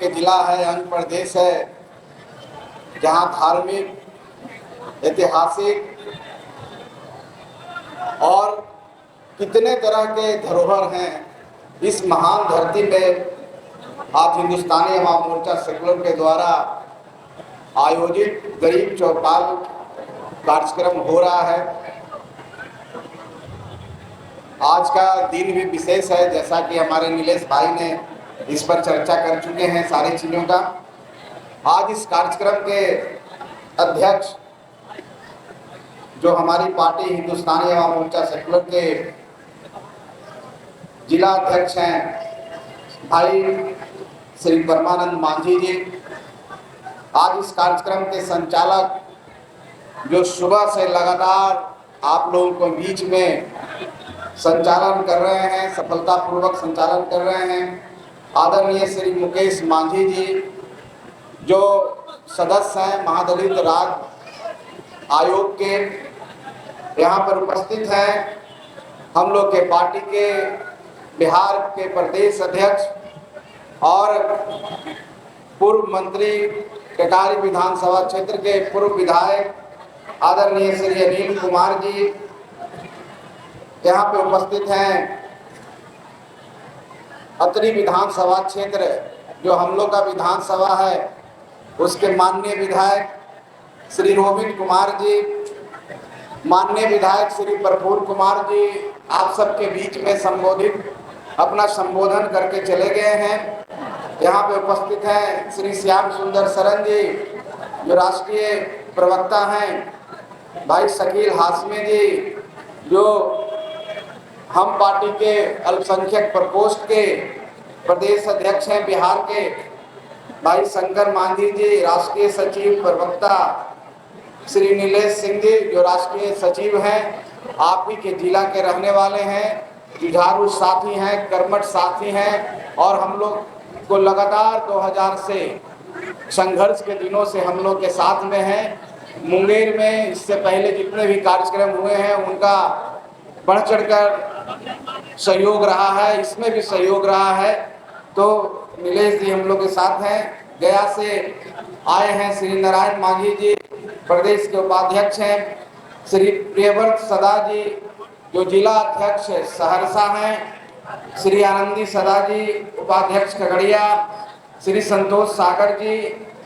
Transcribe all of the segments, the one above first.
के जिला है, अंग प्रदेश है, जहाँ धार्मिक, ऐतिहासिक और कितने तरह के धरोहर हैं। इस महान धरती में आज हिंदुस्तानी अवाम मोर्चा सेकुलर के द्वारा आयोजित गरीब चौपाल कार्यक्रम हो रहा है। आज का दिन भी विशेष है, जैसा कि हमारे नीलेश भाई ने इस पर चर्चा कर चुके हैं सारी चीज़ों का। आज इस कार्यक्रम के अध्यक्ष जो हमारी पार्टी हिंदुस्तानी अवाम मोर्चा सेकुलर के जिला अध्यक्ष हैं भाई श्री परमानंद मांझी जी, आज इस कार्यक्रम के संचालक जो सुबह से लगातार आप लोगों के बीच में संचालन कर रहे हैं, सफलतापूर्वक संचालन कर रहे हैं, आदरणीय श्री मुकेश मांझी जी जो सदस्य हैं महादलित राज्य आयोग के, यहाँ पर उपस्थित हैं। हम लोग के पार्टी के बिहार के प्रदेश अध्यक्ष और पूर्व मंत्री टेकारी विधानसभा क्षेत्र के पूर्व विधायक आदरणीय श्री अनिल कुमार जी यहाँ पे उपस्थित हैं। अतरी विधानसभा क्षेत्र जो हम लोग का विधानसभा है उसके माननीय विधायक श्री रोबिन कुमार जी, माननीय विधायक श्री प्रफुल्ल कुमार जी आप सबके बीच में अपना संबोधन करके चले गए हैं। यहाँ पे उपस्थित हैं श्री श्याम सुंदर सरन जी जो राष्ट्रीय प्रवक्ता हैं, भाई शकील हाशमी जी जो हम पार्टी के अल्पसंख्यक प्रकोष्ठ के प्रदेश अध्यक्ष हैं बिहार के, भाई शंकर मांझी जी राष्ट्रीय सचिव प्रवक्ता, श्री नीलेश सिंह जी जो राष्ट्रीय सचिव हैं, आप ही के जिला के रहने वाले हैं, जुझारू साथी हैं, कर्मठ साथी हैं और हम लोग को लगातार 2000 से संघर्ष के दिनों से हम लोग के साथ में हैं। मुंगेर में इससे पहले जितने भी कार्यक्रम हुए हैं उनका बढ़ चढ़कर सहयोग रहा है, इसमें भी सहयोग रहा है। तो नीलेश जी हम लोग के साथ हैं। गया से आए हैं श्री नारायण मांझी जी प्रदेश के उपाध्यक्ष हैं, श्री प्रियव्रत सदा जी जो जिला अध्यक्ष सहरसा हैं, श्री आनंदी सदा जी उपाध्यक्ष खगड़िया, श्री संतोष सागर जी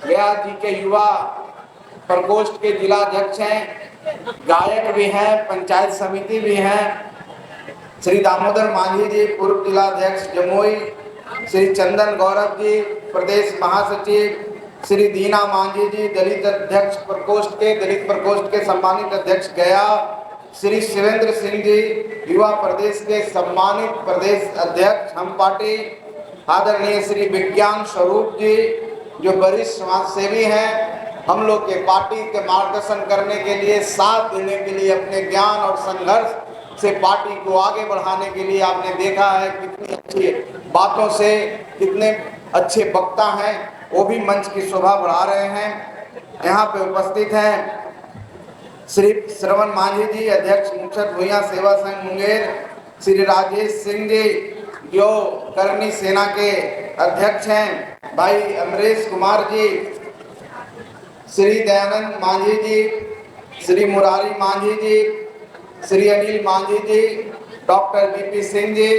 गया जी के युवा प्रकोष्ठ के जिला अध्यक्ष हैं, गायक भी हैं, पंचायत समिति भी हैं, श्री दामोदर मांझी जी पूर्व जिला अध्यक्ष जमुई, श्री चंदन गौरव जी प्रदेश महासचिव, श्री दीना मांझी जी दलित अध्यक्ष प्रकोष्ठ के सम्मानित अध्यक्ष गया, श्री शिवेंद्र सिंह जी युवा प्रदेश के सम्मानित प्रदेश अध्यक्ष हम पार्टी, आदरणीय श्री विज्ञान स्वरूप जी जो वरिष्ठ समाज सेवी हैं, हम लोग के पार्टी के मार्गदर्शन करने के लिए, साथ देने के लिए, अपने ज्ञान और संघर्ष से पार्टी को आगे बढ़ाने के लिए आपने देखा है कितनी अच्छी बातों से कितने अच्छे वक्ता हैं, वो भी मंच की शोभा बढ़ा रहे हैं। यहाँ पे उपस्थित हैं श्री श्रवण मांझी जी अध्यक्ष मुक्षक भूया सेवा संघ मुंगेर, श्री राजेश सिंह जी जो करनी सेना के अध्यक्ष हैं, भाई अमरेश कुमार जी, श्री दयानंद मांझी जी, श्री मुरारी मांझी जी, श्री अनिल मांझी जी, डॉक्टर बीपी सिंह जी,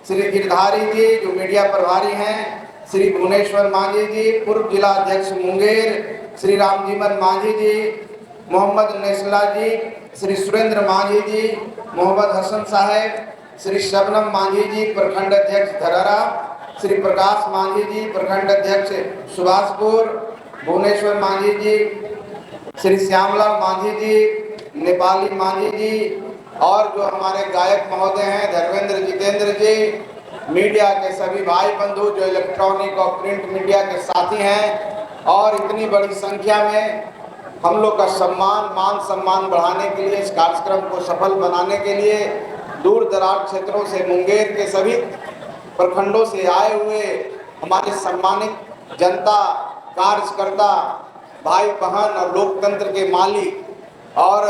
श्री गिरधारी जी जो मीडिया प्रभारी हैं, श्री भुवनेश्वर मांझी जी पूर्व जिला अध्यक्ष मुंगेर, श्री रामजीवन मांझी जी, मोहम्मद नेसला जी, श्री सुरेंद्र मांझी जी, मोहम्मद हसन साहेब, श्री शबनम मांझी जी प्रखंड अध्यक्ष धरारा, श्री प्रकाश मांझी जी प्रखंड अध्यक्ष सुभाषपुर, भुवनेश्वर मांझी जी, श्री श्यामलाल मांझी जी, नेपाली मांझी जी और जो हमारे गायक महोदय हैं धर्मेंद्र जितेंद्र जी, मीडिया के सभी भाई बंधु जो इलेक्ट्रॉनिक और प्रिंट मीडिया के साथी हैं और इतनी बड़ी संख्या में हम लोग का मान सम्मान बढ़ाने के लिए, इस कार्यक्रम को सफल बनाने के लिए दूर दराज क्षेत्रों से मुंगेर के सभी प्रखंडों से आए हुए हमारे सम्मानित जनता, कार्यकर्ता, भाई बहन और लोकतंत्र के मालिक और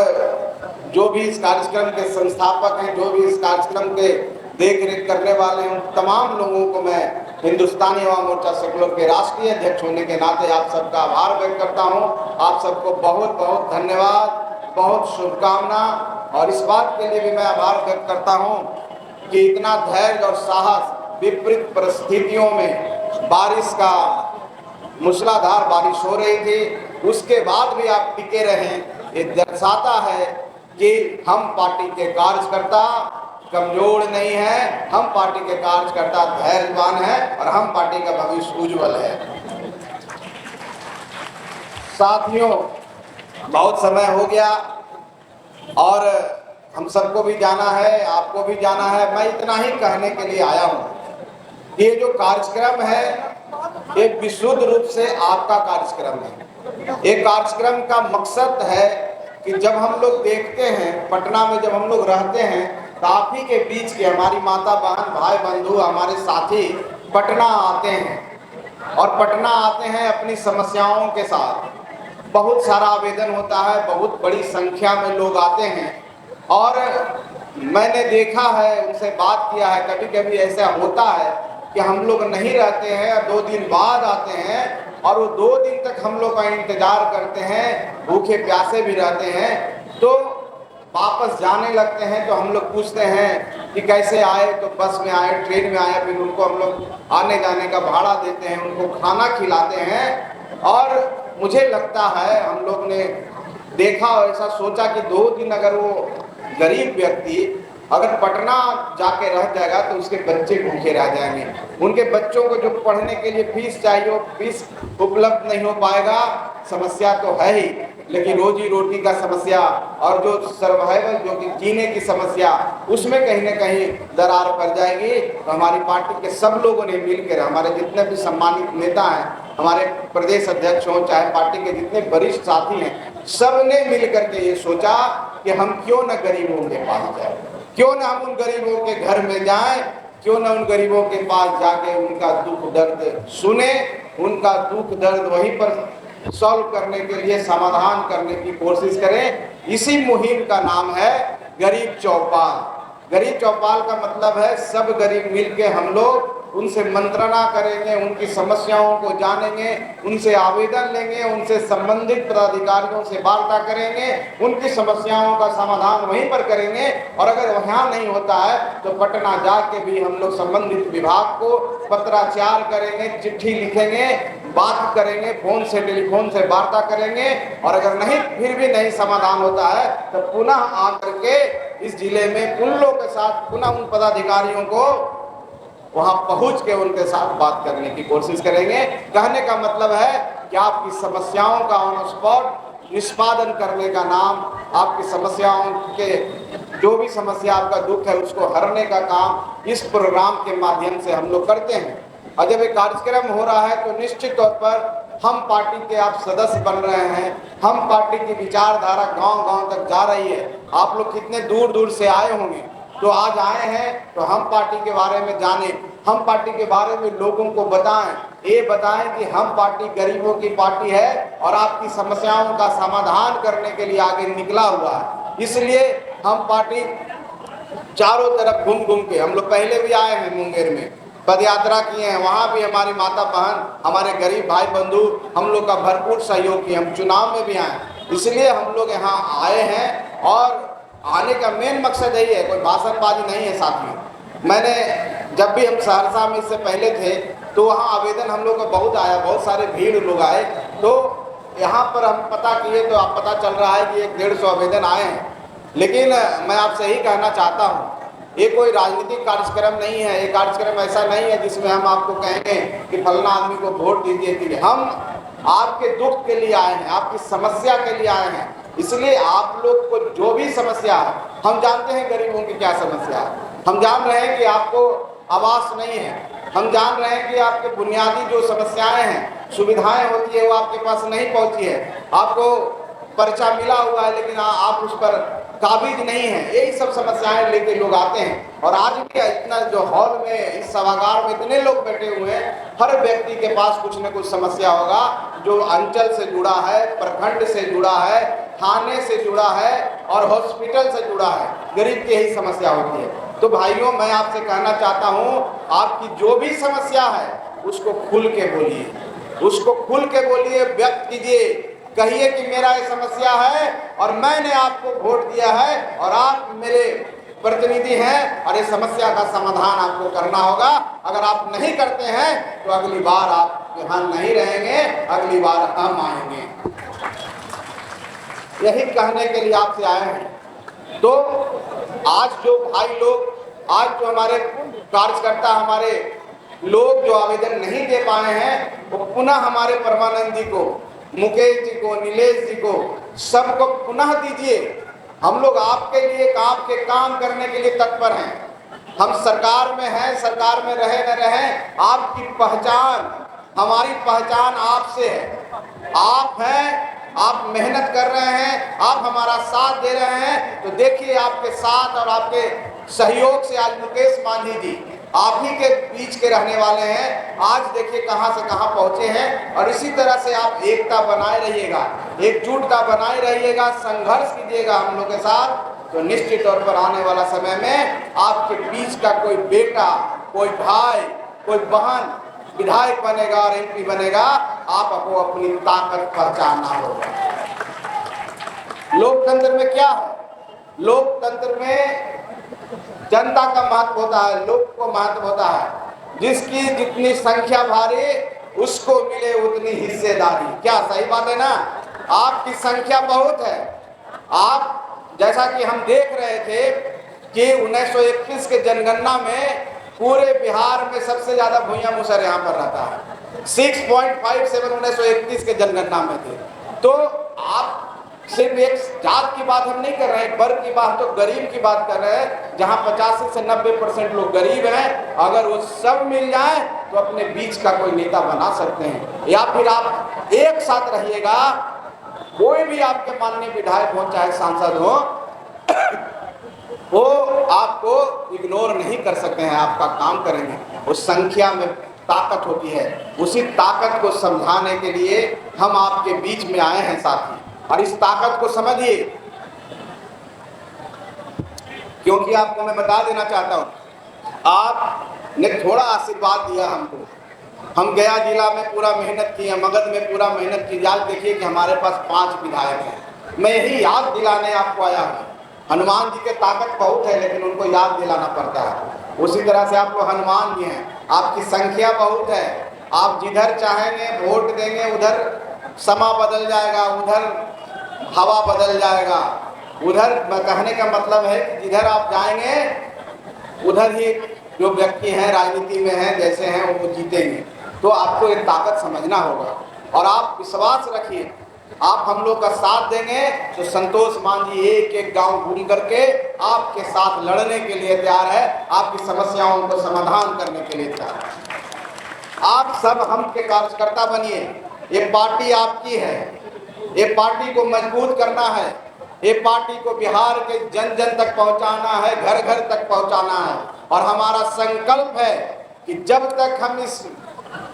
जो भी इस कार्यक्रम के संस्थापक हैं, जो भी इस कार्यक्रम के देख रेख करने वाले हैं, उन तमाम लोगों को मैं हिंदुस्तानी युवा मोर्चा सेकुलर के राष्ट्रीय अध्यक्ष होने के नाते आप सबका आभार व्यक्त करता हूं। आप सबको बहुत बहुत धन्यवाद, बहुत शुभकामना। और इस बात के लिए भी मैं आभार व्यक्त करता हूं कि इतना धैर्य और साहस विपरीत परिस्थितियों में, बारिश का मूसलाधार बारिश हो रही थी, उसके बाद भी आप टिके रहे। ये दर्शाता है कि हम पार्टी के कार्यकर्ता कमजोर नहीं है, हम पार्टी के कार्यकर्ता धैर्यवान हैं और हम पार्टी का भविष्य उज्जवल है। साथियों, बहुत समय हो गया और हम सबको भी जाना है, आपको भी जाना है। मैं इतना ही कहने के लिए आया हूँ, ये जो कार्यक्रम है ये विशुद्ध रूप से आपका कार्यक्रम है। ये कार्यक्रम का मकसद है कि जब हम लोग देखते हैं पटना में, जब हम लोग रहते हैं, तो आप ही के बीच के हमारी माता बहन भाई बंधु हमारे साथी पटना आते हैं और पटना आते हैं अपनी समस्याओं के साथ। बहुत सारा आवेदन होता है, बहुत बड़ी संख्या में लोग आते हैं और मैंने देखा है, उनसे बात किया है, कभी कभी ऐसा होता है कि हम लोग नहीं रहते हैं, 2 दिन बाद आते हैं और वो 2 दिन तक हम लोग का इंतजार करते हैं, भूखे प्यासे भी रहते हैं। तो वापस जाने लगते हैं तो हम लोग पूछते हैं कि कैसे आए, तो बस में आए, ट्रेन में आए, फिर उनको हम लोग आने जाने का भाड़ा देते हैं, उनको खाना खिलाते हैं। और मुझे लगता है हम लोग ने देखा और ऐसा सोचा कि 2 दिन अगर वो गरीब व्यक्ति अगर पटना जाके रह जाएगा तो उसके बच्चे भूखे रह जाएंगे। उनके बच्चों को जो पढ़ने के लिए फीस चाहिए वो फीस उपलब्ध नहीं हो पाएगा। समस्या तो है ही, लेकिन रोजी रोटी का समस्या और जो सर्वाइवल, जो कि जीने की समस्या, उसमें कहीं ना कहीं दरार पड़ जाएगी। तो हमारी पार्टी के सब लोगों ने मिलकर, हमारे जितने भी सम्मानित नेता हैं, हमारे प्रदेश अध्यक्ष हों, चाहे पार्टी के जितने वरिष्ठ साथी हैं, सब ने मिलकर के ये सोचा कि हम क्यों न गरीबों के पास जाए, क्यों न हम उन गरीबों के घर में जाएं, क्यों न उन गरीबों के पास जाके उनका दुख दर्द सुने, उनका दुख दर्द वहीं पर सॉल्व करने के लिए समाधान करने की कोशिश करें। इसी मुहिम का नाम है गरीब चौपाल। गरीब चौपाल का मतलब है सब गरीब मिलके हम लोग उनसे मंत्रणा करेंगे, उनकी समस्याओं को जानेंगे, उनसे आवेदन लेंगे, उनसे संबंधित पदाधिकारियों से वार्ता करेंगे, उनकी समस्याओं का समाधान वहीं पर करेंगे। और अगर वहाँ नहीं होता है तो पटना जाके भी हम लोग संबंधित विभाग को पत्राचार करेंगे, चिट्ठी लिखेंगे, बात करेंगे, फोन से टेलीफोन से वार्ता करेंगे। और अगर नहीं, फिर भी नहीं समाधान होता है तो पुनः आकर के इस जिले में उन लोगों के साथ, पुनः उन पदाधिकारियों को वहां पहुंच के उनके साथ बात करने की कोशिश करेंगे। कहने का मतलब है कि आपकी समस्याओं का ऑन स्पॉट निष्पादन करने का नाम, आपकी समस्याओं के जो भी समस्या, आपका दुख है, उसको हरने का काम इस प्रोग्राम के माध्यम से हम लोग करते हैं। और जब ये कार्यक्रम हो रहा है तो निश्चित तौर पर हम पार्टी के आप सदस्य बन रहे हैं, हम पार्टी की विचारधारा गांव-गांव तक जा रही है। आप लोग कितने दूर दूर से आए होंगे, तो आज आए हैं तो हम पार्टी के बारे में जानें, हम पार्टी के बारे में लोगों को बताएं, ये बताएं कि हम पार्टी गरीबों की पार्टी है और आपकी समस्याओं का समाधान करने के लिए आगे निकला हुआ है। इसलिए हम पार्टी चारों तरफ घूम घूम के, हम लोग पहले भी आए हैं, मुंगेर में पद यात्रा किए हैं, वहाँ भी हमारी माता बहन, हमारे गरीब भाई बंधु हम लोग का भरपूर सहयोग किए। हम चुनाव में भी आए, इसलिए हम लोग यहाँ आए हैं। और आने का मेन मकसद यही है, कोई भाषणबाजी नहीं है। साथियों, मैंने जब भी हम सहरसा में इससे पहले थे तो वहाँ आवेदन हम लोग का बहुत आया, बहुत सारे भीड़ लोग आए। तो यहाँ पर हम पता किए तो आप पता चल रहा है कि 150 आवेदन आए हैं। लेकिन मैं आपसे यही कहना चाहता हूँ, ये कोई राजनीतिक कार्यक्रम नहीं है, ये कार्यक्रम ऐसा नहीं है जिसमें हम आपको कहेंगे कि फलना आदमी को वोट दीजिए। हम आपके दुख के लिए आए हैं, आपकी समस्या के लिए आए हैं। इसलिए आप लोग को जो भी समस्या है, हम जानते हैं गरीबों की क्या समस्या है, हम जान रहे हैं कि आपको आवास नहीं है, हम जान रहे हैं कि आपके बुनियादी जो समस्याएं हैं, सुविधाएं होती है, वो आपके पास नहीं पहुंची है। आपको पर्चा मिला हुआ है लेकिन आप उस पर काबिज नहीं है। यही सब समस्याएं लेके लोग आते हैं। और आज भी इतना जो हॉल में, इस सभागार में इतने लोग बैठे हुए हैं, हर व्यक्ति के पास कुछ न कुछ समस्या होगा, जो अंचल से जुड़ा है, प्रखंड से जुड़ा है, थाने से जुड़ा है और हॉस्पिटल से जुड़ा है। गरीब की यही समस्या होती है। तो भाइयों, मैं आपसे कहना चाहता हूं, आपकी जो भी समस्या है उसको खुल के बोलिए, उसको खुल के बोलिए, व्यक्त कीजिए, कहिए कि मेरा ये समस्या है और मैंने आपको वोट दिया है और आप मेरे प्रतिनिधि हैं और ये समस्या का समाधान आपको करना होगा। अगर आप नहीं करते हैं तो अगली बार आप यहाँ नहीं रहेंगे, अगली बार हम आएंगे। यही कहने के लिए आपसे आए हैं। तो आज जो भाई लोग, आज जो हमारे कार्यकर्ता, हमारे लोग जो आवेदन नहीं दे पाए हैं, वो पुनः हमारे परमानंद जी को, मुकेश जी को, नीलेश जी को, सबको पुनः दीजिए। हम लोग आपके लिए, आपके काम करने के लिए तत्पर हैं। हम सरकार में हैं, सरकार में रहे न रहे, आपकी पहचान, हमारी पहचान आपसे है। आप हैं, आप मेहनत कर रहे हैं, आप हमारा साथ दे रहे हैं। तो देखिए, आपके साथ और आपके सहयोग से आज मुकेश मांझी जी आप ही के बीच के रहने वाले हैं। आज देखिए कहां से कहां पहुंचे हैं। और इसी तरह से आप एकता बनाए रहिएगा, एकजुटता बनाए रहिएगा, संघर्ष कीजिएगा हम लोग के साथ। तो निश्चित तौर पर आने वाला समय में आपके बीच का कोई बेटा, कोई भाई, कोई बहन विधायक बनेगा और एमपी बनेगा। आपको अपनी ताकत पहचानना होगा। लोकतंत्र में क्या है? लोकतंत्र में जनता का महत्व होता है, लोग को महत्व होता है। जिसकी जितनी संख्या भारी, उसको मिले उतनी हिस्सेदारी। क्या सही बात है ना? आपकी संख्या बहुत है। आप, जैसा कि हम देख रहे थे कि 1921 के जनगणना में पूरे बिहार में सबसे ज्यादा भूया मुसर यहाँ पर रहता है। 6.57 1921 के जनगणना में थे। तो आप सिर्फ एक जात की बात हम नहीं कर रहे हैं, वर्ग की बात, तो गरीब की बात कर रहे हैं, जहां 85 से 90% लोग गरीब हैं। अगर वो सब मिल जाए तो अपने बीच का कोई नेता बना सकते हैं। या फिर आप एक साथ रहिएगा, कोई भी आपके माननीय विधायक हो चाहे सांसद हो, वो आपको इग्नोर नहीं कर सकते हैं, आपका काम करेंगे। उस संख्या में ताकत होती है, उसी ताकत को समझाने के लिए हम आपके बीच में आए हैं साथी। और इस ताकत को समझिए, क्योंकि आपको मैं बता देना चाहता हूं, आपने थोड़ा आशीर्वाद दिया हमको। हम गया जिला में पूरा मेहनत किए, मगध में पूरा मेहनत की। आज देखिए कि हमारे पास 5 विधायक हैं। मैं यही याद दिलाने आपको आया हूँ। हनुमान जी के ताकत बहुत है, लेकिन उनको याद दिलाना पड़ता है। उसी तरह से आपको हनुमान जी हैं, आपकी संख्या बहुत है। आप जिधर चाहेंगे वोट देंगे, उधर समा बदल जाएगा, उधर हवा बदल जाएगा। उधर कहने का मतलब है कि जिधर आप जाएंगे उधर ही जो व्यक्ति हैं, राजनीति में हैं, जैसे हैं वो जीतेंगे। तो आपको ये ताकत समझना होगा और आप विश्वास रखिए, आप हम लोग का साथ देंगे तो संतोष मांझी एक एक गांव घूम करके आपके साथ लड़ने के लिए तैयार है, आपकी समस्याओं को समाधान करने के लिए तैयार है। आप सब हम के कार्यकर्ता बनिए। ये पार्टी आपकी है, ये पार्टी को मजबूत करना है, ये पार्टी को बिहार के जन जन तक पहुंचाना है, घर घर तक पहुंचाना है। और हमारा संकल्प है कि जब तक हम इस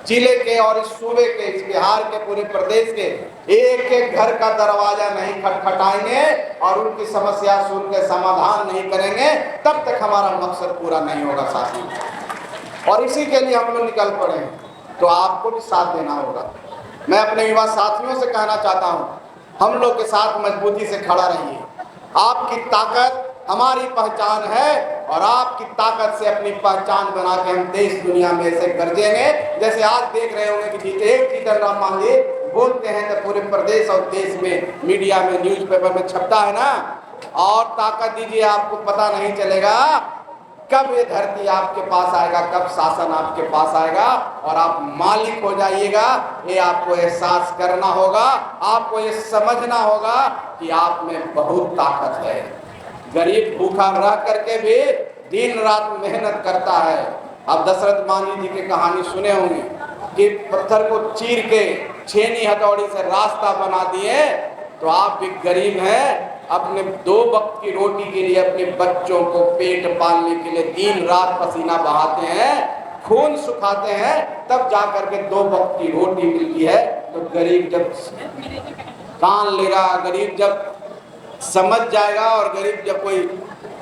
जिले के और इस सूबे के, इस बिहार के, पूरे प्रदेश के एक एक घर का दरवाजा नहीं खटखटाएंगे और उनकी समस्या सुन के समाधान नहीं करेंगे, तब तक हमारा मकसद पूरा नहीं होगा साथी। और इसी के लिए हम लोग निकल पड़े हैं। तो आपको भी साथ देना होगा। मैं अपने युवा साथियों से कहना चाहता हूं, हम लोग के साथ मजबूती से खड़ा रहिए। आपकी ताकत हमारी पहचान है और आपकी ताकत से अपनी पहचान बना के हम देश दुनिया में ऐसे गरजेंगे। जैसे आज देख रहे होंगे कि जीतन राम मांझी बोलते हैं तो पूरे प्रदेश और देश में मीडिया में, न्यूज़पेपर में छपता है ना। और ताकत दीजिए, आपको पता नहीं चलेगा कब ये धरती आपके पास आएगा, कब शासन आपके पास आएगा और आप मालिक हो जाइएगा। ये आपको एहसास करना होगा, आपको ये समझना होगा कि आप में बहुत ताकत है। गरीब भूखा रह करके भी दिन रात मेहनत करता है। अब दशरथ मांझी जी की कहानी सुने होंगे कि पत्थर को चीर के छेनी हथौड़ी से रास्ता बना दिए। तो आप भी गरीब हैं, अपने 2 वक्त की रोटी के लिए, अपने बच्चों को पेट पालने के लिए दिन रात पसीना बहाते हैं, खून सुखाते हैं, तब जाकर के 2 वक्त की रोटी मिलती है। तो गरीब जब कान लेगा, गरीब जब समझ जाएगा और गरीब जब कोई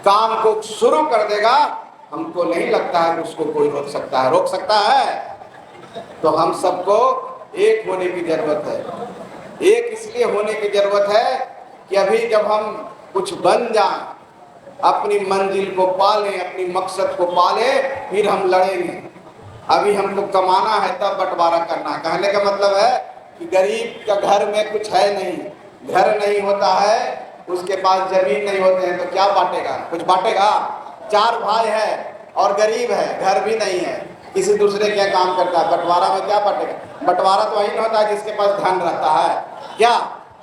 काम को शुरू कर देगा, हमको नहीं लगता है कि उसको कोई रोक सकता है। रोक सकता है? तो हम सबको एक होने की जरूरत है। एक इसलिए होने की जरूरत है कि अभी जब हम कुछ बन जाएं, अपनी मंजिल को पालें, अपनी मकसद को पालें, फिर हम लड़ेंगे। अभी हमको कमाना है तब बंटवारा करना। कहने का मतलब है कि गरीब का घर में कुछ है नहीं, घर नहीं होता है, उसके पास जमीन नहीं होते हैं, तो क्या बांटेगा? कुछ बांटेगा? 4 भाई है और गरीब है, घर भी नहीं है, किसी दूसरे क्या काम करता है, बंटवारा में क्या बांटेगा? बंटवारा तो वही होता है जिसके पास धन रहता है। क्या?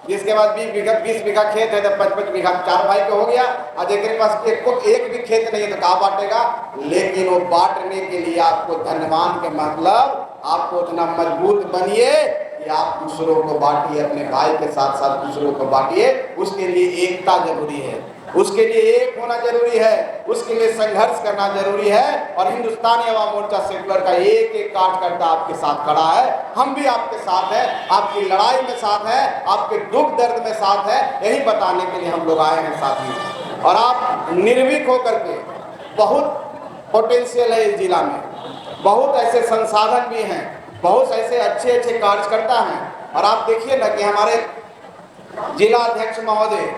जिसके पास 20 बीघा खेत है तो 55 बीघा 4 भाई को हो गया, और जिसके पास एक भी खेत नहीं है तो कहाँ बांटेगा? लेकिन वो बांटने के लिए आपको धनवान के मतलब आपको उतना मजबूत बनिए कि आप दूसरों को बांटिए, अपने भाई के साथ साथ दूसरों को बांटिए। उसके लिए एकता जरूरी है, उसके लिए एक होना जरूरी है, उसके लिए संघर्ष करना जरूरी है। और हिंदुस्तानी अवाम मोर्चा सेकुलर का एक एक कार्यकर्ता आपके साथ खड़ा है। हम भी आपके साथ हैं, आपकी लड़ाई में साथ हैं, आपके दुख दर्द में साथ हैं। यही बताने के लिए हम लोग आए हैं साथी। और आप निर्भीक होकर के, बहुत पोटेंशियल है इस जिला में, बहुत ऐसे संसाधन भी हैं, बहुत ऐसे अच्छे अच्छे कार्यकर्ता हैं। और आप देखिए ना कि हमारे जिला अध्यक्ष महोदय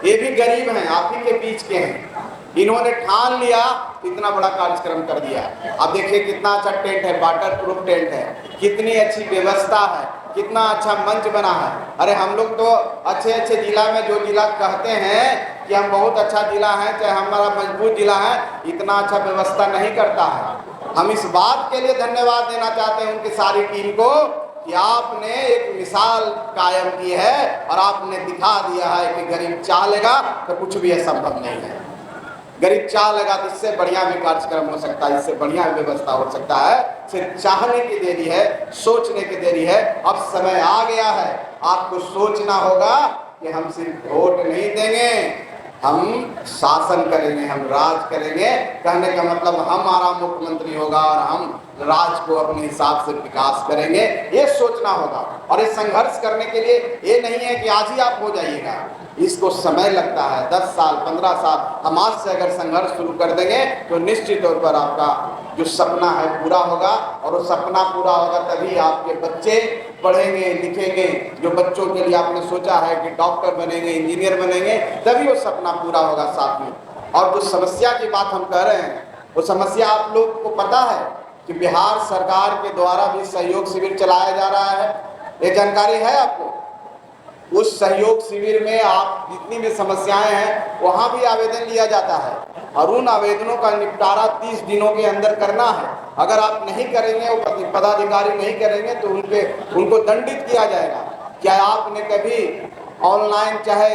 ये भी गरीब हैं, आप ही के बीच के हैं। इन्होंने ठान लिया, इतना बड़ा कार्यक्रम कर दिया। अब देखिए कितना अच्छा टेंट है, वाटर प्रूफ टेंट है, कितनी अच्छी व्यवस्था है, कितना अच्छा मंच बना है। अरे हम लोग तो अच्छे अच्छे जिला में, जो जिला कहते हैं कि हम बहुत अच्छा जिला है, चाहे हमारा मजबूत जिला है, इतना अच्छा व्यवस्था नहीं करता है। हम इस बात के लिए धन्यवाद देना चाहते हैं उनकी सारी टीम को कि आपने एक मिसाल कायम की है और आपने दिखा दिया है कि गरीब चाह लेगा तो कुछ भी असंभव नहीं है। गरीब चाह लेगा तो इससे बढ़िया भी कार्यक्रम हो सकता है, इससे बढ़िया व्यवस्था हो सकता है। सिर्फ चाहने की देरी है, सोचने की देरी है। अब समय आ गया है, आपको सोचना होगा कि हम सिर्फ वोट नहीं देंगे, हम शासन करेंगे, हम राज करेंगे। कहने का मतलब हमारा मुख्यमंत्री होगा और हम राज को अपने हिसाब से विकास करेंगे, ये सोचना होगा। और ये संघर्ष करने के लिए ये नहीं है कि आज ही आप हो जाइएगा, इसको समय लगता है, 10 साल 15 साल। हम आज से अगर संघर्ष शुरू कर देंगे तो निश्चित तौर पर आपका जो सपना है पूरा होगा। और वो सपना पूरा होगा तभी आपके बच्चे पढ़ेंगे लिखेंगे। जो बच्चों के लिए आपने सोचा है कि डॉक्टर बनेंगे, इंजीनियर बनेंगे, तभी वो सपना पूरा होगा साथियों। और जो समस्या की बात हम कह रहे हैं, वो समस्या आप लोग को पता है कि बिहार सरकार के द्वारा भी सहयोग शिविर चलाया जा रहा है, ये जानकारी है आपको? उस सहयोग शिविर में आप जितनी भी समस्याएं हैं वहाँ भी आवेदन लिया जाता है और उन आवेदनों का निपटारा 30 दिनों के अंदर करना है। अगर आप नहीं करेंगे, वो पदाधिकारी नहीं करेंगे तो उनको दंडित किया जाएगा। क्या आपने कभी ऑनलाइन चाहे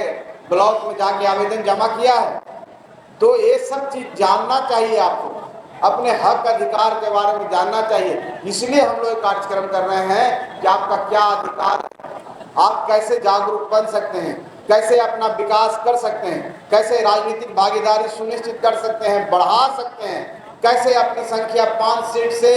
ब्लॉक में जाके आवेदन जमा किया है? तो ये सब चीज़ जानना चाहिए आपको, अपने हक अधिकार के बारे में जानना चाहिए। इसलिए हम लोग कार्यक्रम कर रहे हैं कि आपका क्या अधिकार, आप कैसे जागरूक बन सकते हैं, कैसे अपना विकास कर सकते हैं, कैसे राजनीतिक भागीदारी सुनिश्चित कर सकते हैं, बढ़ा सकते हैं, कैसे अपनी संख्या 5 सीट से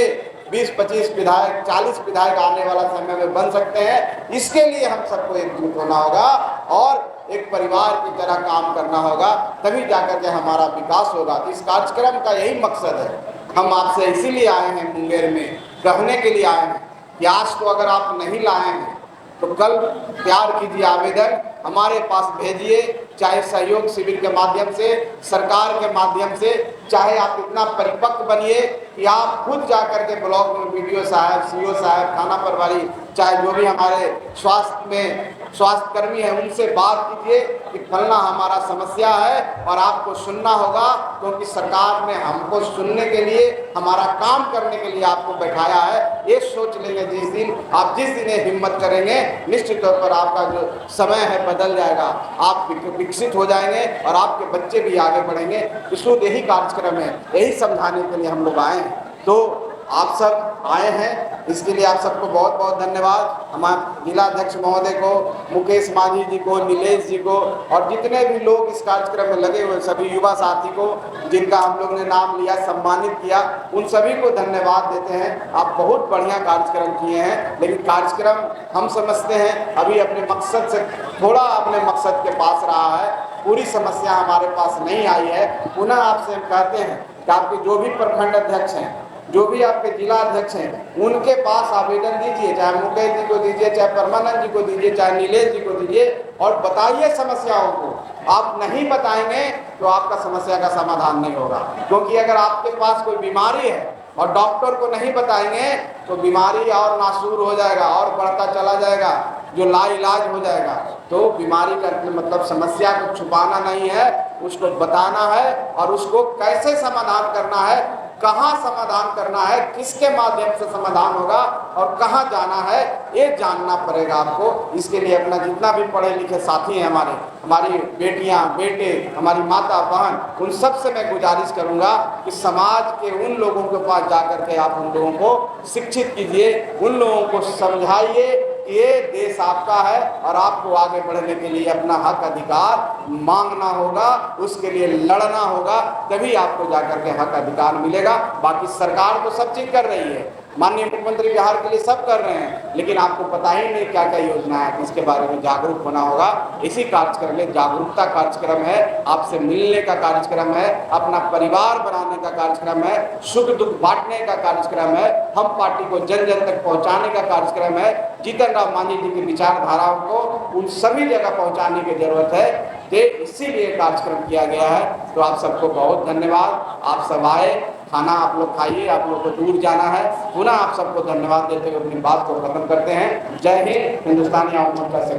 20-25 विधायक 40 विधायक आने वाला समय में बन सकते हैं। इसके लिए हम सबको एकजुट होना होगा और एक परिवार की तरह काम करना होगा, तभी जाकर के हमारा विकास होगा। इस कार्यक्रम का यही मकसद है। हम आपसे इसीलिए आए हैं मुंगेर में, कहने के लिए आए हैं कि आज तो अगर आप नहीं लाए हैं तो कल तैयार कीजिए आवेदन, हमारे पास भेजिए, चाहे सहयोग शिविर के माध्यम से, सरकार के माध्यम से, चाहे आप इतना परिपक्व बनिए कि आप खुद जाकर के ब्लॉक में बीडीओ साहब, सीओ साहब, थाना प्रभारी, चाहे जो भी हमारे स्वास्थ्य कर्मी हैं, उनसे बात कीजिए कि फलना हमारा समस्या है और आपको सुनना होगा, क्योंकि सरकार ने हमको सुनने के लिए, हमारा काम करने के लिए आपको बैठाया है। ये सोच लेंगे जिस दिन हिम्मत करेंगे, निश्चित तौर पर आपका जो समय है बदल जाएगा, आप विकसित हो जाएंगे और आपके बच्चे भी आगे बढ़ेंगे। इसलिए यही कार्यक्रम है, यही समझाने के लिए हम लोग आए हैं। तो आप सब आए हैं, इसके लिए आप सबको बहुत बहुत धन्यवाद। हमारे जिला अध्यक्ष महोदय को, मुकेश मांझी जी को, नीलेश जी को और जितने भी लोग इस कार्यक्रम में लगे हुए सभी युवा साथी को, जिनका हम लोग ने नाम लिया, सम्मानित किया, उन सभी को धन्यवाद देते हैं। आप बहुत बढ़िया कार्यक्रम किए हैं, लेकिन कार्यक्रम हम समझते हैं अभी अपने मकसद से थोड़ा अपने मकसद के पास रहा है। पूरी समस्या हमारे पास नहीं आई है। पुनः आपसे हम कहते हैं कि आपके जो भी प्रखंड अध्यक्ष हैं, जो भी आपके जिला अध्यक्ष हैं, उनके पास आवेदन दीजिए, चाहे मुकेश जी को दीजिए, चाहे परमानंद जी को दीजिए, चाहे नीलेश जी को दीजिए, और बताइए समस्याओं को। आप नहीं बताएंगे तो आपका समस्या का समाधान नहीं होगा, क्योंकि अगर आपके पास कोई बीमारी है और डॉक्टर को नहीं बताएंगे तो बीमारी और नासूर हो जाएगा और बढ़ता चला जाएगा, जो लाइलाज हो जाएगा। तो बीमारी का मतलब समस्या को छुपाना नहीं है, उसको बताना है और उसको कैसे समाधान करना है, कहाँ समाधान करना है, किसके माध्यम से समाधान होगा और कहाँ जाना है, ये जानना पड़ेगा आपको। इसके लिए अपना जितना भी पढ़े लिखे साथी हैं हमारी बेटियां, बेटे, हमारी माता, बहन, उन सब से मैं गुजारिश करूंगा कि समाज के उन लोगों के पास जाकर के आप उन लोगों को शिक्षित कीजिए, उन लोगों को समझाइए ये देश आपका है और आपको आगे बढ़ने के लिए अपना हक अधिकार मांगना होगा, उसके लिए लड़ना होगा, तभी आपको जाकर के हक अधिकार मिलेगा। बाकी सरकार तो सब चीज कर रही है, माननीय मुख्यमंत्री बिहार के लिए सब कर रहे हैं, लेकिन आपको पता ही नहीं क्या क्या योजना है, इसके बारे में जागरूक होना होगा। इसी कार्यक्रम में जागरूकता कार्यक्रम है, आपसे मिलने का कार्यक्रम है, अपना परिवार बनाने का कार्यक्रम है, सुख दुख बांटने का कार्यक्रम है, हम पार्टी को जन जन तक पहुंचाने का कार्यक्रम है। जीतन राम मांझी जी की विचारधाराओं को उन सभी जगह पहुंचाने की जरूरत है, कि इसीलिए कार्यक्रम किया गया है। तो आप सबको बहुत धन्यवाद, आप सब आए, खाना आप लोग खाइए, आप लोग को दूर जाना है। पुनः आप सबको धन्यवाद देते हुए अपनी बात को खत्म करते हैं। जय हिंद। हिंदुस्तानी आवाम मोर्चा से